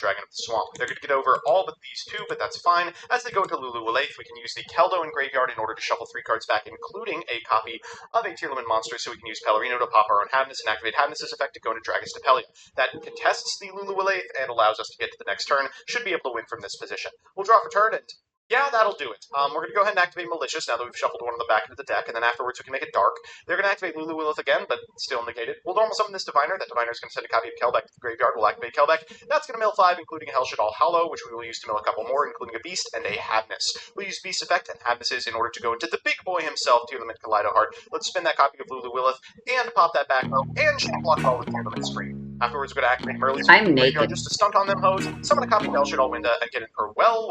Dragon of the Swamp. They're going to get over all but these two, but that's fine. As they go into Lulu-Walaith, we can use the Keldo and Graveyard in order to shuffle 3 cards back, including a copy of a Tearlament monster, so we can use Pellerino to pop our own Havness and activate Havness's effect to go into Dragon's Stapelia. That contests the Lulu-Walaith and allows us to get to the next turn. Should be able to win from this position. We'll draw for turn, and yeah, that'll do it. We're going to go ahead and activate Malicious now that we've shuffled one of the back into the deck, and then afterwards we can make it dark. They're going to activate Lulu-Walaith again, but still negate it. We'll normal summon this Diviner. That Diviner is going to send a copy of Kelbeck to the graveyard. We'll activate Kelbeck. That's going to mill 5, including a Hellshadal Hollow, which we will use to mill a couple more, including a Beast and a Havness. We'll use Beast Effect and Havnesses in order to go into the big boy himself, Tearlament Kaleidoheart. Let's spin that copy of Lulu-Walaith and pop that back row and block all with Tearlament Screen. Afterwards, we're going to activate Merlin's graveyard just to stunt on them hoes, summon a copy of Hellshadal Winda, and get it for well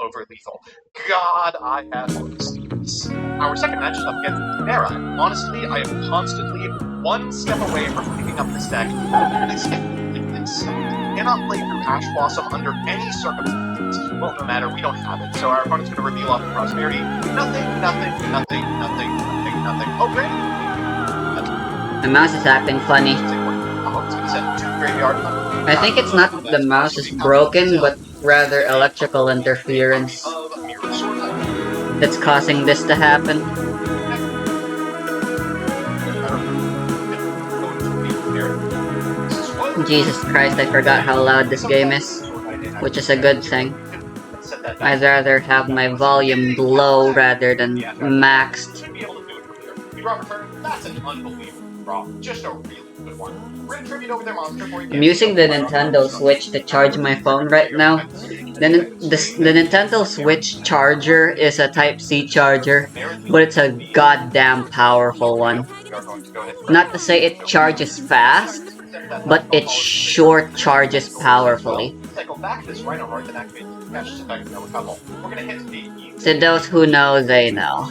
over lethal. God, I have this. Our second match is up against Nera. Honestly, I am constantly one step away from picking up this deck. Cannot play through Ash Blossom under any circumstances. Well, no matter, we don't have it. So our opponent's going to reveal off of Prosperity. Nothing. Oh, great. The mouse is acting funny. I think it's not that the mouse is broken, but rather electrical interference that's causing this to happen. Jesus Christ, I forgot how loud this game is, which is a good thing. I'd rather have my volume low rather than maxed. I'm using the Nintendo Switch to charge my phone right now. The Nintendo Switch charger is a Type-C charger, but it's a goddamn powerful one. Not to say it charges fast, but it sure charges powerfully. To those who know, they know.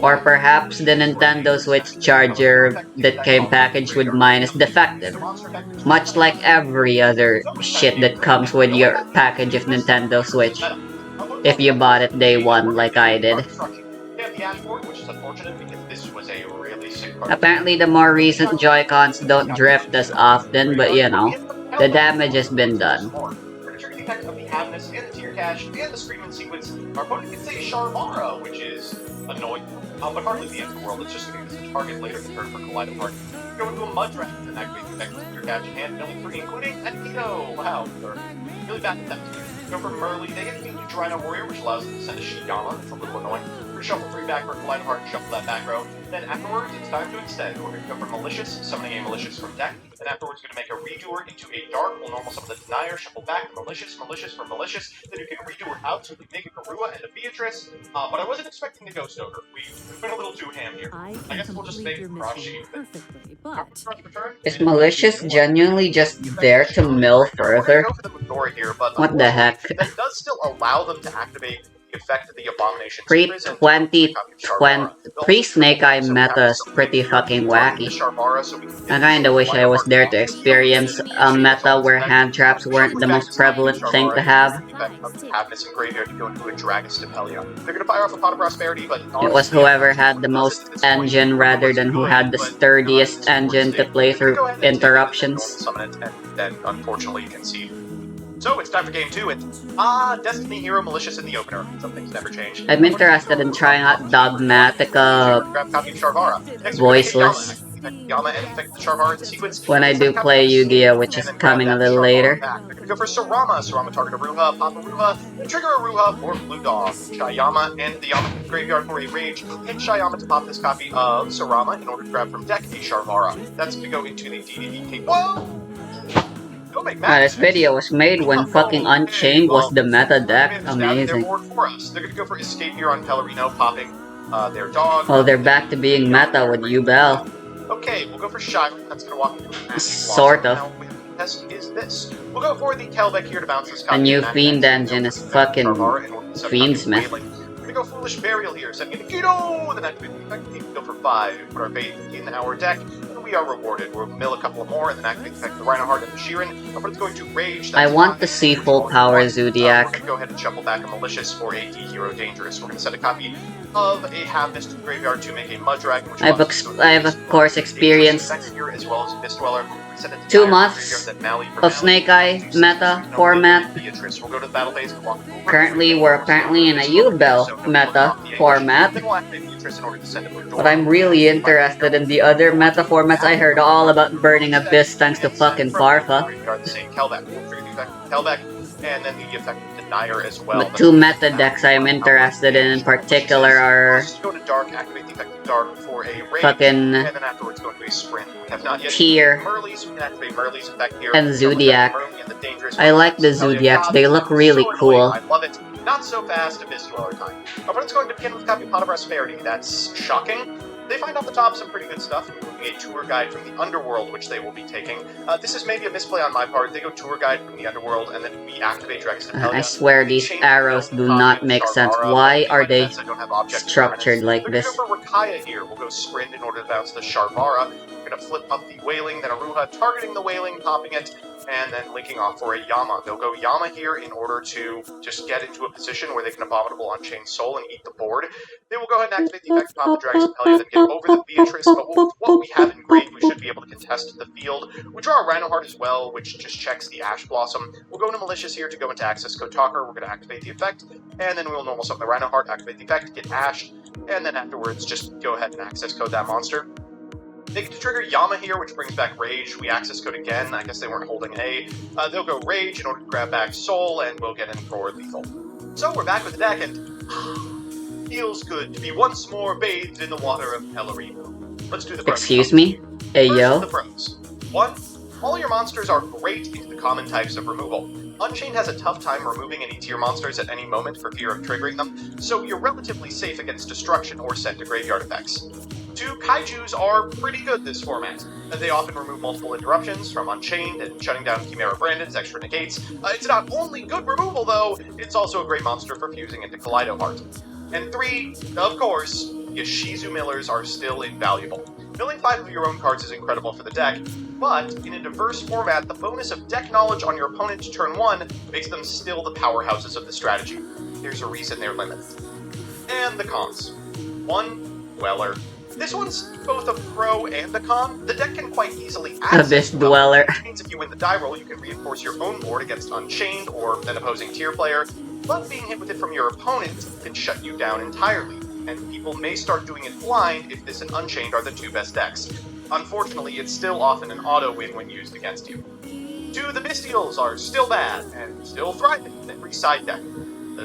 Or perhaps the Nintendo Switch charger that came packaged with mine is defective. Much like every other shit that comes with your package of Nintendo Switch. If you bought it day one like I did. Apparently the more recent Joy-Cons don't drift as often, but you know, the damage has been done. And the Screaming Sequence, our opponent can say Sharvara, which is annoying, but hardly the end of the world. It's just going to be the target later in the turn for Kaleidoheart. Go into a Mudrat and activate the effect with your catch in hand, milling 3, including Anito. Wow, they're really bad at that. Go for Merly, they get the Drino Warrior, which allows them to send a Shiyama. It's a little annoying. We're shuffle 3 back for Kaleidoheart and shuffle that back row. Then afterwards, it's time to extend. We're going to go for Malicious, summoning a Malicious from deck. Then afterwards, we're going to make a Redoer into a Dark. We'll normal summon the Denier, shuffle back, Malicious for Malicious. Then you can Redoer out, so we can make a Karua and a Beatrice. But I wasn't expecting the Ghost Ogre. We've been a little too ham here. I guess we'll just make Rashi. Is Malicious genuinely just there to mill further? What the heck? That does still allow them to activate the effect of the Abomination. Pre-Snake Eye meta is pretty fucking wacky. I kinda wish I was there to experience a meta where hand traps weren't the most prevalent thing to have. It was whoever had the most engine rather than who had the sturdiest engine to play through interruptions. Unfortunately, you can see. So it's time for game 2. It's Destiny Hero Malicious in the opener. Some things never change. I'm interested in trying out Dogmatica voiceless when I do play Yu-Gi-Oh, which is coming a little later. We're gonna go for Sarama target Aruha, pop Aruha, then trigger Aruha for Blue Dog. Shayama and the Yama graveyard for a Rage. Hit Shayama to pop this copy of Sarama in order to grab from deck a Sharvara. That's gonna go into the DDD. Whoa! This video was made when fucking Unchained was the meta deck. Amazing. They're gonna go for Escape here on Pellerino, popping their dog. Oh, they're back to being meta with Yubel. Okay, we'll go for Shire. That's gonna walk into a sort of. Now, test is this. We'll go for the Kelbeck here to bounce this copy. The new Fiend engine is fucking Fiendsmith. We're gonna go Foolish Burial here, sending in Guido! Then activate the effect, we go for 5. Put our bait in our deck. We are rewarded. We'll mill a couple more and then activate the effect of the Rhinoheart and the Sheeran. But it's going to Rage. I want to see full power Zodiac. We're going to go ahead and shuffle back a Malicious for a D-Hero Dangerous. We're going to set a copy of a Havness to the graveyard to make a Mud Dragon. I have of course experienced here as well as Mist Dweller. Send it to 2 Dire months Graveyard, then Mally for of Mally. Snake Eye meta format. Beatrice will go to the battle phase and walk over. Currently, we're apparently in a U-Bell meta format. Then we'll activate Beatrice in order to send it to But I'm really interested in the other meta formats. I heard all about Burning Abyss thanks to fucking Farfa. The same Kelbeck. We'll trigger the effect of Kelbeck, and then the effect of Denier as well. But 2 meta decks I'm interested in particular are Just go to Dark, activate the effect of Dark for a rage, fucking and then afterwards go into a sprint. We have not yet Tier Merleys, we can activate Merleys effect here. and Zodiac. And the dangerous I like the Zodiacs, they look really so cool. I love it. Not so fast, Abyss Dweller time. Opponent's going to begin with a copy of Pot of Prosperity. That's shocking. They find off the top some pretty good stuff, including a tour guide from the Underworld, which they will be taking. This is maybe a misplay on my part. They go tour guide from the Underworld, and then we activate Dragon's Impelia. I swear these arrows do not make sense. Why are they structured like this? They're going to go for Rakaya here. We'll go Sprint in order to bounce the Sharvara. We're going to flip up the Wailing, then Aruha, targeting the Wailing, popping it, and then linking off for a Yama. They'll go Yama here in order to just get into a position where they can Abominable Unchained Soul and eat the board. They will go ahead and activate the effect, pop the Dragon's Impelia, then get over the Beatrice, but with what we have engraved, we should be able to contest the field. We draw a Rhino Heart as well, which just checks the Ash Blossom. We'll go into Malicious here to go into Access Code Talker. We're going to activate the effect, and then we'll normal summon the Rhino Heart, activate the effect, get Ashed, and then afterwards just go ahead and Access Code that monster. They get to trigger Yama here, which brings back Rage. We access code again. I guess they weren't holding A. They'll go Rage in order to grab back Soul, and we'll get in for Lethal. So we're back with the deck, and feels good to be once more bathed in the water of Pellerino. Let's do the pros. Excuse me? Hey yo. The pros. 1. All your monsters are great into the common types of removal. Unchained has a tough time removing any tier monsters at any moment for fear of triggering them, so you're relatively safe against destruction or sent to graveyard effects. 2. Kaijus are pretty good this format. They often remove multiple interruptions from Unchained and shutting down Chimera Brandon's extra negates. It's not only good removal though, it's also a great monster for fusing into Kaleido Heart. And 3, of course, Yoshizu Millers are still invaluable. Milling 5 of your own cards is incredible for the deck, but in a diverse format, the bonus of deck knowledge on your opponent's turn 1 makes them still the powerhouses of the strategy. There's a reason they're limited. And the cons. 1. Weller. This one's both a pro and a con. The deck can quite easily Abyss Dweller. Which means if you win the die roll, you can reinforce your own board against Unchained or an opposing tier player, but being hit with it from your opponent can shut you down entirely, and people may start doing it blind if this and Unchained are the 2 best decks. Unfortunately, it's still often an auto-win when used against you. 2. The Bystials are still bad, and still thriving in every side deck.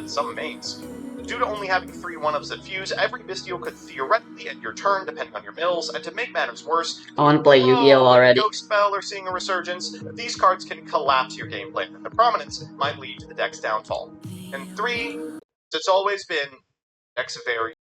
Some mains. Due to only having 3 1-ups that fuse, every Bystial could theoretically end your turn depending on your mills, and to make matters worse, I want to play Yu-Gi-Oh already. Ghost Spell or Seeing a Resurgence, these cards can collapse your game plan, and their prominence might lead to the deck's downfall. And 3, it's always been, decks vary